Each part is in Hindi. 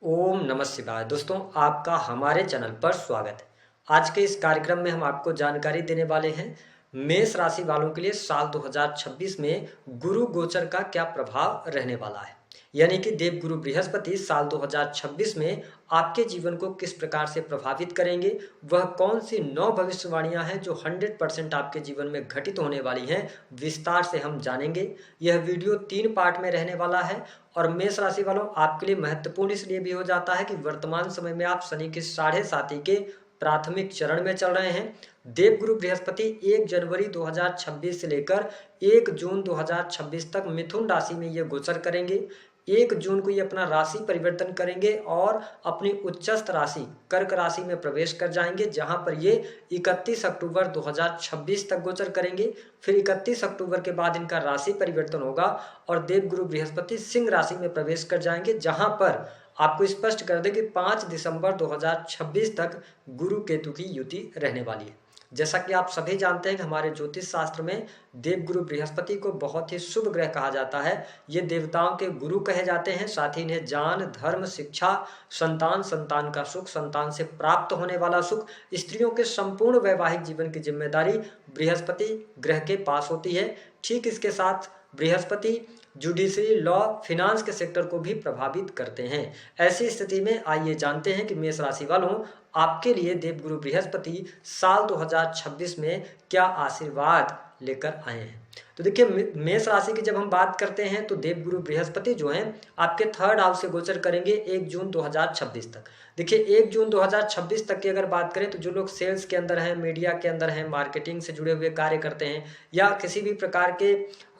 ओम नमः शिवाय। दोस्तों, आपका हमारे चैनल पर स्वागत है। आज के इस कार्यक्रम में हम आपको जानकारी देने वाले हैं मेष राशि वालों के लिए साल 2026 में गुरु गोचर का क्या प्रभाव रहने वाला है। यानी कि देवगुरु बृहस्पति साल 2026 में आपके जीवन को किस प्रकार से प्रभावित करेंगे, वह कौन सी 9 भविष्यवाणियां हैं जो 100% आपके जीवन में घटित होने वाली हैं, विस्तार से हम जानेंगे। यह वीडियो 3 पार्ट में रहने वाला है और मेष राशि वालों, आपके लिए महत्वपूर्ण इसलिए भी हो जाता है कि वर्तमान समय में आप शनि के 7.5 के प्राथमिक चरण में चल रहे हैं। देवगुरु बृहस्पति 1 जनवरी 2026 से लेकर 1 जून 2026 तक मिथुन राशि में ये गोचर करेंगे। 1 जून को ये अपना राशि परिवर्तन करेंगे और अपनी उच्चस्थ राशि कर्क राशि में प्रवेश कर जाएंगे, जहां पर ये 31 अक्टूबर 2026 तक गोचर करेंगे। फिर 31 अक्टूबर के बाद इनका राशि परिवर्तन होगा और देवगुरु बृहस्पति सिंह राशि में प्रवेश कर जाएंगे, जहां पर आपको स्पष्ट कर दें कि 5 दिसंबर 2026 तक गुरु केतु की युति रहने वाली है। जैसा कि आप सभी जानते हैं कि हमारे ज्योतिष शास्त्र में देवगुरु बृहस्पति को बहुत ही शुभ ग्रह कहा जाता है। ये देवताओं के गुरु कहे जाते हैं। साथ ही इन्हें ज्ञान, धर्म, शिक्षा, संतान, संतान का सुख, संतान से प्राप्त होने वाला सुख, स्त्रियों के संपूर्ण वैवाहिक जीवन की जिम्मेदारी बृहस्पति ग्रह के पास होती है। ठीक इसके साथ बृहस्पति जुडिशरी, लॉ, फिनांस के सेक्टर को भी प्रभावित करते हैं। ऐसी स्थिति में आइए जानते हैं कि मेष राशि वालों, आपके लिए देवगुरु बृहस्पति साल 2026 में क्या आशीर्वाद लेकर आए हैं। तो देखिए, मेष राशि की जब हम बात करते हैं तो देवगुरु बृहस्पति जो हैं आपके 3rd हाउस से गोचर करेंगे 1 जून 2026 तक। देखिए, 1 जून 2026 तक की अगर बात करें तो जो लोग सेल्स के अंदर हैं, मीडिया के अंदर हैं, मार्केटिंग से जुड़े हुए कार्य करते हैं या किसी भी प्रकार के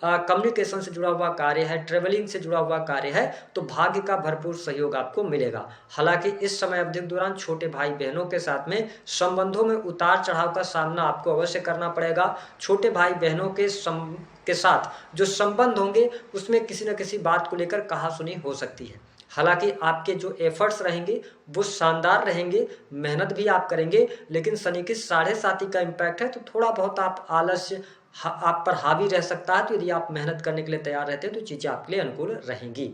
कम्युनिकेशन से जुड़ा हुआ कार्य है, ट्रेवलिंग से जुड़ा हुआ कार्य है, तो भाग्य का भरपूर सहयोग आपको मिलेगा। हालांकि इस समय अवधि के दौरान छोटे भाई बहनों के साथ में संबंधों में उतार चढ़ाव का सामना आपको अवश्य करना पड़ेगा। छोटे भाई बहनों के साथ जो संबंध होंगे उसमें किसी न किसी बात को लेकर कहासुनी हो सकती है। हालांकि आपके जो एफर्ट्स रहेंगे वो शानदार रहेंगे, मेहनत भी आप करेंगे, लेकिन शनि की 7.5 का इम्पैक्ट है तो थोड़ा बहुत आप आलस्य आप पर हावी रह सकता है। तो यदि आप मेहनत करने के लिए तैयार रहते हैं तो चीज़ें आपके लिए अनुकूल रहेंगी।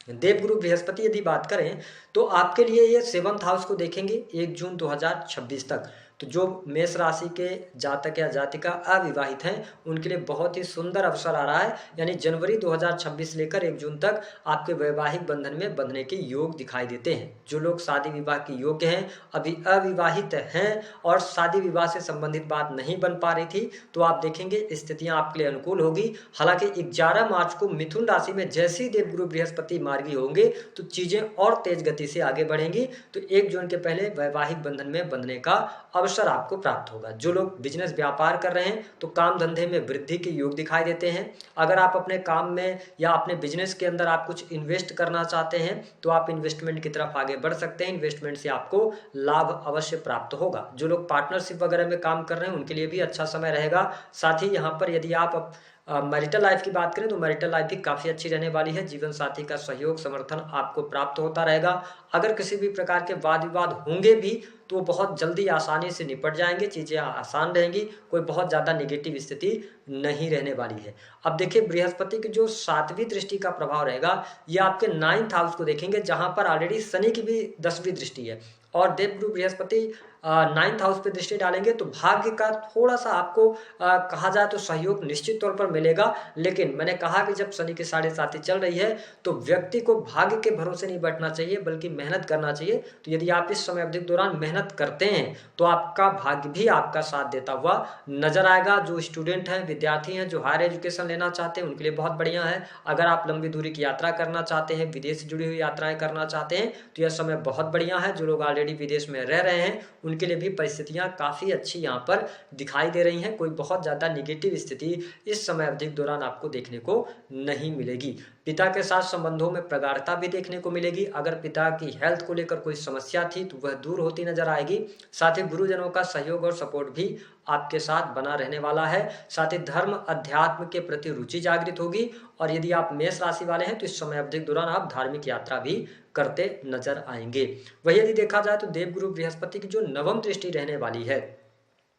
देवगुरु बृहस्पति यदि बात करें तो आपके लिए ये 7th हाउस को देखेंगे 1 जून 2026 तक। तो जो मेष राशि के जातक या जातिका अविवाहित हैं उनके लिए बहुत ही सुंदर अवसर आ रहा है। यानी जनवरी 2026 लेकर 1 जून तक आपके वैवाहिक बंधन में बंधने के योग दिखाई देते हैं। जो लोग शादी विवाह के योग्य हैं, अभी अविवाहित हैं और शादी विवाह से संबंधित बात नहीं बन पा रही थी, तो आप देखेंगे स्थितियां आपके लिए अनुकूल होगी। हालांकि 11 मार्च को मिथुन राशि में जैसे ही देवगुरु बृहस्पति मार्गी होंगे तो चीजें और तेज गति से आगे बढ़ेंगी। तो 1 जून के पहले वैवाहिक बंधन में बंधने का अवसर आपको प्राप्त होगा। जो लोग बिजनेस व्यापार कर रहे हैं तो काम धंधे में वृद्धि के योग दिखाई देते हैं। अगर आप अपने काम में या अपने बिजनेस के अंदर आप कुछ इन्वेस्ट करना चाहते हैं तो आप इन्वेस्टमेंट की तरफ आगे बढ़ सकते हैं। इन्वेस्टमेंट से आपको लाभ अवश्य प्राप्त होगा। जो लोग पार्टनरशिप वगैरह में काम कर रहे हैं उनके लिए भी अच्छा समय रहेगा। साथ ही यहाँ पर यदि आप मैरिटल लाइफ की बात करें तो मैरिटल लाइफ भी काफ़ी अच्छी रहने वाली है। जीवन साथी का सहयोग, समर्थन आपको प्राप्त होता रहेगा। अगर किसी भी प्रकार के वाद विवाद होंगे भी तो बहुत जल्दी आसानी से निपट जाएंगे, चीज़ें आसान रहेंगी, कोई बहुत ज़्यादा नेगेटिव स्थिति नहीं रहने वाली है। अब देखिए, बृहस्पति की जो 7वीं दृष्टि का प्रभाव रहेगा ये आपके 9th हाउस को देखेंगे, जहां पर ऑलरेडी शनि की भी 10वीं दृष्टि है और देवगुरु बृहस्पति 9th हाउस पे दृष्टि डालेंगे तो भाग्य का थोड़ा सा आपको कहा जाए तो सहयोग निश्चित तौर पर मिलेगा। लेकिन मैंने कहा कि जब शनि की 7.5 चल रही है तो व्यक्ति को भाग्य के भरोसे नहीं बैठना चाहिए बल्कि मेहनत करना चाहिए। तो यदि आप इस समय अवधि के दौरान मेहनत करते हैं तो आपका भाग्य भी आपका साथ देता हुआ नजर आएगा। जो स्टूडेंट हैं, विद्यार्थी हैं, जो हायर एजुकेशन लेना चाहते हैं उनके लिए बहुत बढ़िया है। अगर आप लंबी दूरी की यात्रा करना चाहते हैं, विदेश से जुड़ी हुई यात्राएं करना चाहते हैं तो यह समय बहुत बढ़िया है। जो लोग ऑलरेडी विदेश में रह रहे हैं उनके लिए भी परिस्थितियां काफ़ी अच्छी यहाँ पर दिखाई दे रही हैं। कोई बहुत ज़्यादा निगेटिव स्थिति इस समय अवधि के दौरान आपको देखने को नहीं मिलेगी। पिता के साथ संबंधों में प्रगाढ़ता भी देखने को मिलेगी। अगर पिता की हेल्थ को लेकर कोई समस्या थी तो वह दूर होती नजर आएगी। साथ ही गुरुजनों का सहयोग और सपोर्ट भी आपके साथ बना रहने वाला है। साथ ही धर्म, अध्यात्म के प्रति रुचि जागृत होगी और यदि आप मेष राशि वाले हैं तो इस समय अवधि के दौरान आप धार्मिक यात्रा भी करते नजर आएंगे। वही यदि देखा जाए तो देवगुरु बृहस्पति की जो 9वीं दृष्टि रहने वाली है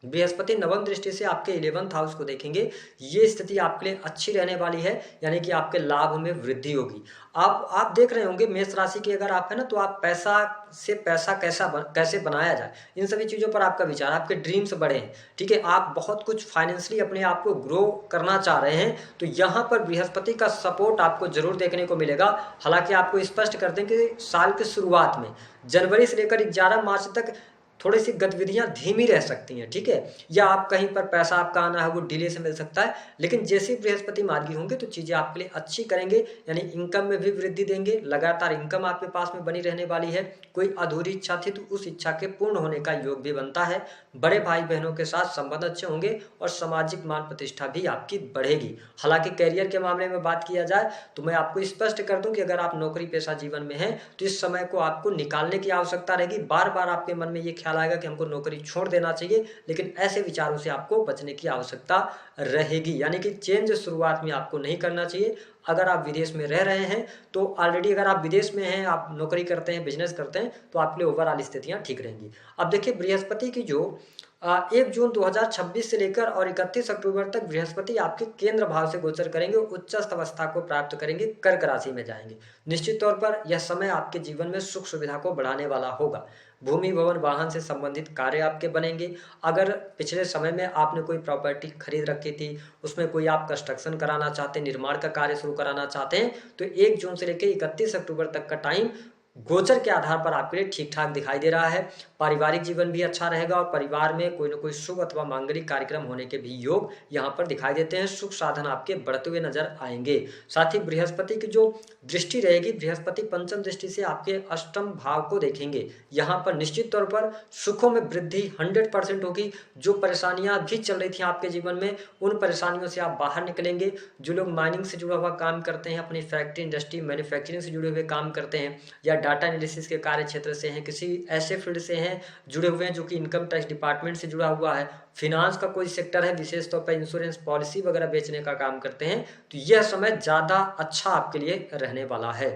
बृहस्पति नवम दृष्टि से आपके 11th हाउस को देखेंगे। ये स्थिति आपके लिए अच्छी रहने वाली है, यानी कि आपके लाभ में वृद्धि होगी। आप देख रहे होंगे मेष राशि की अगर आप है ना, तो आप पैसा से पैसा कैसे बनाया जाए, इन सभी चीज़ों पर आपका विचार, आपके ड्रीम्स बड़े हैं, ठीक है। आप बहुत कुछ फाइनेंशियली अपने आप को ग्रो करना चाह रहे हैं, तो यहाँ पर बृहस्पति का सपोर्ट आपको जरूर देखने को मिलेगा। हालांकि आपको स्पष्ट कर दें कि साल की शुरुआत में जनवरी से लेकर 11 मार्च तक थोड़ी सी गतिविधियां धीमी रह सकती हैं, ठीक है। या आप कहीं पर पैसा आपका आना है वो डिले से मिल सकता है, लेकिन जैसे ही बृहस्पति मार्गी होंगे तो चीज़ें आपके लिए अच्छी करेंगे, यानी इनकम में भी वृद्धि देंगे। लगातार इनकम आपके पास में बनी रहने वाली है। कोई अधूरी इच्छा थी तो उस इच्छा के पूर्ण होने का योग भी बनता है। बड़े भाई बहनों के साथ संबंध अच्छे होंगे और सामाजिक मान प्रतिष्ठा भी आपकी बढ़ेगी। हालांकि कैरियर के मामले में बात किया जाए तो मैं आपको स्पष्ट कर दूं कि अगर आप नौकरी पेशा जीवन में हैं तो इस समय को आपको निकालने की आवश्यकता रहेगी। बार बार आपके मन में ये ख्याल आएगा कि हमको नौकरी छोड़ देना चाहिए, लेकिन ऐसे विचारों से आपको बचने की आवश्यकता रहेगी, यानी कि चेंज शुरुआत में आपको नहीं करना चाहिए। अगर आप विदेश में रह रहे हैं तो ऑलरेडी अगर आप विदेश में हैं, आप नौकरी करते हैं, बिजनेस करते हैं, तो आपके लिए ओवरऑल स्थितियां ठीक रहेंगी। अब देखिए बृहस्पति की जो 1 जून 2026 से लेकर और 31 अक्टूबर तक बृहस्पति आपके केंद्र भाव से गोचर करेंगे, उच्चस्थ अवस्था को प्राप्त करेंगे, कर्क राशि में जाएंगे। निश्चित तौर पर यह समय आपके जीवन में सुख सुविधा को बढ़ाने वाला होगा। भूमि भवन वाहन से संबंधित कार्य आपके बनेंगे। अगर पिछले समय में आपने कोई प्रॉपर्टी खरीद रखी थी, उसमें कोई आप कंस्ट्रक्शन कराना चाहते हैं, निर्माण का कार्य शुरू कराना चाहते हैं, तो 1 जून से लेकर 31 अक्टूबर तक का टाइम गोचर के आधार पर आपके लिए ठीक ठाक दिखाई दे रहा है। पारिवारिक जीवन भी अच्छा रहेगा और परिवार में कोई ना कोई शुभ अथवा मांगलिक कार्यक्रम होने के भी योग यहाँ पर दिखाई देते हैं। सुख साधन आपके बढ़ते हुए नजर आएंगे। साथ ही बृहस्पति की जो दृष्टि रहेगी, बृहस्पति पंचम दृष्टि से आपके अष्टम भाव को देखेंगे। यहाँ पर निश्चित तौर पर सुखों में वृद्धि 100% होगी। जो परेशानियां भी चल रही थी आपके जीवन में, उन परेशानियों से आप बाहर निकलेंगे। जो लोग माइनिंग से जुड़ा हुआ काम करते हैं, अपनी फैक्ट्री इंडस्ट्री मैन्युफैक्चरिंग से जुड़े हुए काम करते हैं, या डाटा एनालिसिस के कार्य क्षेत्र से हैं, किसी ऐसे फील्ड से हैं जुड़े हुए हैं जो कि इनकम टैक्स डिपार्टमेंट से जुड़ा हुआ है, फिनांस का कोई सेक्टर है, विशेष तौर पर इंश्योरेंस पॉलिसी वगैरह बेचने का काम करते हैं, तो यह समय ज़्यादा अच्छा आपके लिए रहने वाला है।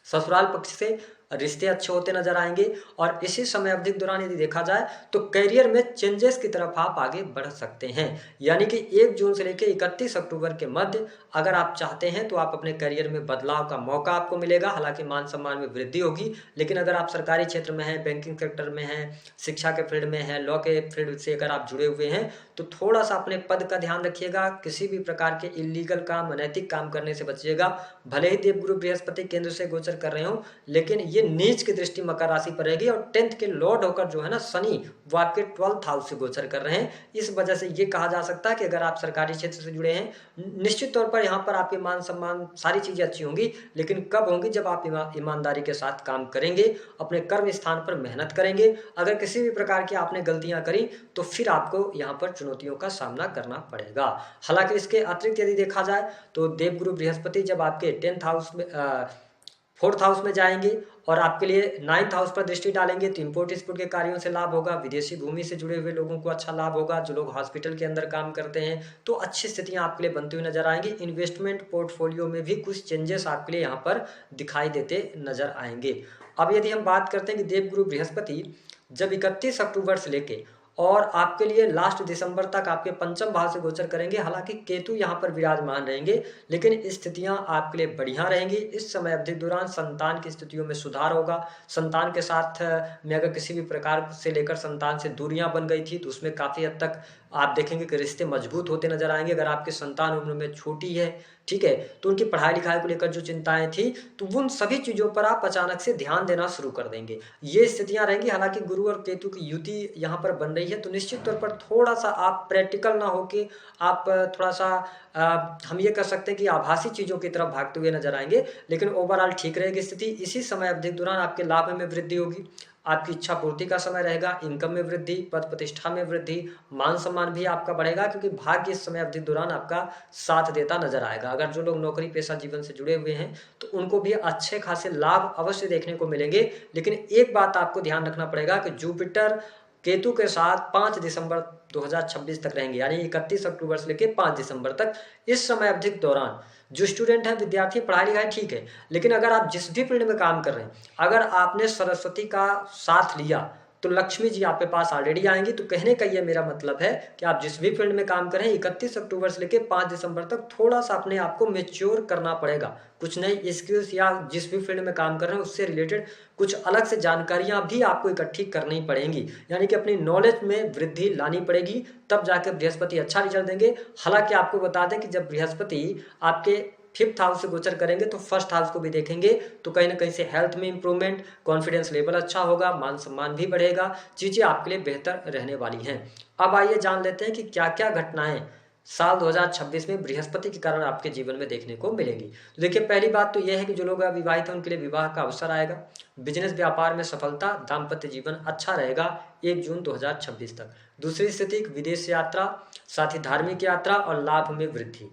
ससुराल पक्ष से रिश्ते अच्छे होते नजर आएंगे और इसी समय अवधि के दौरान यदि देखा जाए तो करियर में चेंजेस की तरफ आप आगे बढ़ सकते हैं। यानी कि 1 जून से लेकर 31 अक्टूबर के मध्य अगर आप चाहते हैं तो आप अपने करियर में बदलाव का मौका आपको मिलेगा। हालांकि मान सम्मान में वृद्धि होगी, लेकिन अगर आप सरकारी क्षेत्र में हैं, बैंकिंग सेक्टर में हैं, शिक्षा के फील्ड में हैं, लॉ के फील्ड से अगर आप जुड़े हुए हैं तो थोड़ा सा अपने पद का ध्यान रखिएगा। किसी भी प्रकार के इलीगल काम, अनैतिक काम करने से बचिएगा। भले ही देवगुरु बृहस्पति केंद्र से गोचर कर रहे हो, लेकिन ये नीच की दृष्टि मकर राशि पर रहेगी और 10th के लॉर्ड होकर जो है ना शनि, वो आपके 12th हाउस से गोचर कर रहे हैं। इस वजह से ये कहा जा सकता है कि अगर आप सरकारी क्षेत्र से जुड़े हैं, निश्चित तौर पर यहाँ पर आपके मान सम्मान सारी चीजें अच्छी होंगी, लेकिन कब होंगी? जब आप ईमानदारी के साथ काम करेंगे, अपने कर्म स्थान पर मेहनत करेंगे। अगर किसी भी प्रकार की आपने गलतियां करी तो फिर आपको यहाँ पर चुनौतियों का सामना करना पड़ेगा। हालांकि इसके अतिरिक्त यदि देखा जाए तो देवगुरु बृहस्पति जब आपके 10th हाउस में 4th हाउस में जाएंगे और आपके लिए 9th हाउस पर दृष्टि डालेंगे तो इंपोर्ट एक्सपोर्ट के कार्यों से लाभ होगा। विदेशी भूमि से जुड़े हुए लोगों को अच्छा लाभ होगा। जो लोग हॉस्पिटल के अंदर काम करते हैं तो अच्छी स्थितियां आपके लिए बनती हुई नजर आएंगी। इन्वेस्टमेंट पोर्टफोलियो में भी कुछ चेंजेस आपके लिए यहाँ पर दिखाई देते नजर आएंगे। अब यदि हम बात करते हैं कि देवगुरु बृहस्पति जब 31 अक्टूबर से लेके और आपके लिए लास्ट दिसंबर तक आपके पंचम भाव से गोचर करेंगे। हालांकि केतु यहाँ पर विराजमान रहेंगे, लेकिन स्थितियां आपके लिए बढ़िया रहेंगी। इस समय अवधि के दौरान संतान की स्थितियों में सुधार होगा। संतान के साथ में अगर किसी भी प्रकार से लेकर संतान से दूरियां बन गई थी तो उसमें काफ़ी हद तक आप देखेंगे कि रिश्ते मजबूत होते नजर आएंगे। अगर आपकी संतान उम्र में छोटी है, ठीक है, तो उनकी पढ़ाई लिखाई को लेकर जो चिंताएं थी तो उन सभी चीज़ों पर आप अचानक से ध्यान देना शुरू कर देंगे। ये स्थितियां रहेंगी। हालांकि गुरु और केतु की युति यहाँ पर बन रही है, तो निश्चित तौर पर थोड़ा सा आप प्रैक्टिकल ना होके आप थोड़ा सा हम ये कर सकते हैं कि आभासी चीज़ों की तरफ भागते हुए नजर आएंगे, लेकिन ओवरऑल ठीक रहेगी स्थिति। इसी समय अवधि के दौरान आपके लाभ में वृद्धि होगी। आपकी इच्छा पूर्ति का समय रहेगा। इनकम में वृद्धि, पद प्रतिष्ठा में वृद्धि, मान सम्मान भी आपका बढ़ेगा, क्योंकि भाग्य इस समय अवधि के दौरान आपका साथ देता नजर आएगा। अगर जो लोग नौकरी पेशा जीवन से जुड़े हुए हैं तो उनको भी अच्छे खासे लाभ अवश्य देखने को मिलेंगे। लेकिन एक बात आपको ध्यान रखना पड़ेगा कि जुपिटर केतु के साथ 5 दिसंबर 2026 तक रहेंगे, यानी 31 अक्टूबर से लेकर 5 दिसंबर तक। इस समय अवधि के दौरान जो स्टूडेंट हैं, विद्यार्थी, पढ़ाई लिखाई ठीक है, लेकिन अगर आप जिस भी फील्ड में काम कर रहे हैं, अगर आपने सरस्वती का साथ लिया तो लक्ष्मी जी आपके पास ऑलरेडी आएंगी। तो कहने का ये मेरा मतलब है कि आप जिस भी फील्ड में काम करें 31 अक्टूबर से लेकर 5 दिसंबर तक थोड़ा सा अपने आप को मेच्योर करना पड़ेगा। कुछ नई स्किल्स या जिस भी फील्ड में काम कर रहे हैं उससे रिलेटेड कुछ अलग से जानकारियां भी आपको इकट्ठी करनी पड़ेंगी, यानी कि अपनी नॉलेज में वृद्धि लानी पड़ेगी, तब जाकर बृहस्पति अच्छा रिजल्ट देंगे। हालांकि आपको बता दें कि जब बृहस्पति आपके 5th हाउस से गोचर करेंगे तो 1st हाउस को भी देखेंगे, तो कहीं ना कहीं से हेल्थ में इंप्रूवमेंट, कॉन्फिडेंस लेवल अच्छा होगा, मान सम्मान भी बढ़ेगा, चीजें आपके लिए बेहतर रहने वाली हैं। अब आइए जान लेते हैं कि क्या क्या घटनाएं साल 2026 में बृहस्पति के कारण आपके जीवन में देखने को मिलेंगी। तो देखिए, पहली बात तो यह है कि जो लोग अविवाहित हैं उनके लिए विवाह का अवसर आएगा, बिजनेस व्यापार में सफलता, दाम्पत्य जीवन अच्छा रहेगा 1 जून 2026 तक। दूसरी स्थिति विदेश यात्रा, साथ ही धार्मिक यात्रा और लाभ में वृद्धि।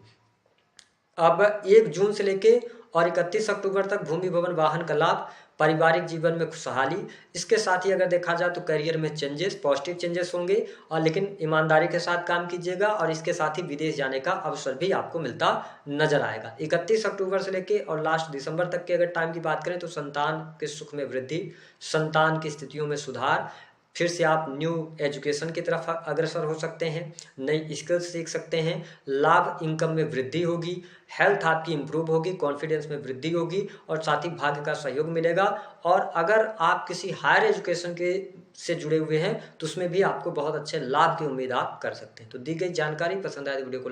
अब 1 जून से लेके और 31 अक्टूबर तक भूमि भवन वाहन का लाभ, पारिवारिक जीवन में खुशहाली, इसके साथ ही अगर देखा जाए तो करियर में चेंजेस, पॉजिटिव चेंजेस होंगे, और लेकिन ईमानदारी के साथ काम कीजिएगा, और इसके साथ ही विदेश जाने का अवसर भी आपको मिलता नजर आएगा। 31 अक्टूबर से लेके और लास्ट दिसंबर तक के अगर टाइम की बात करें तो संतान के सुख में वृद्धि, संतान की स्थितियों में सुधार, फिर से आप न्यू एजुकेशन की तरफ अग्रसर हो सकते हैं, नई स्किल्स सीख सकते हैं, लाभ इनकम में वृद्धि होगी, हेल्थ आपकी इंप्रूव होगी, कॉन्फिडेंस में वृद्धि होगी, और साथ ही भाग्य का सहयोग मिलेगा। और अगर आप किसी हायर एजुकेशन के से जुड़े हुए हैं तो उसमें भी आपको बहुत अच्छे लाभ की उम्मीद आप कर सकते हैं। तो दी गई जानकारी पसंद आए तो वीडियो को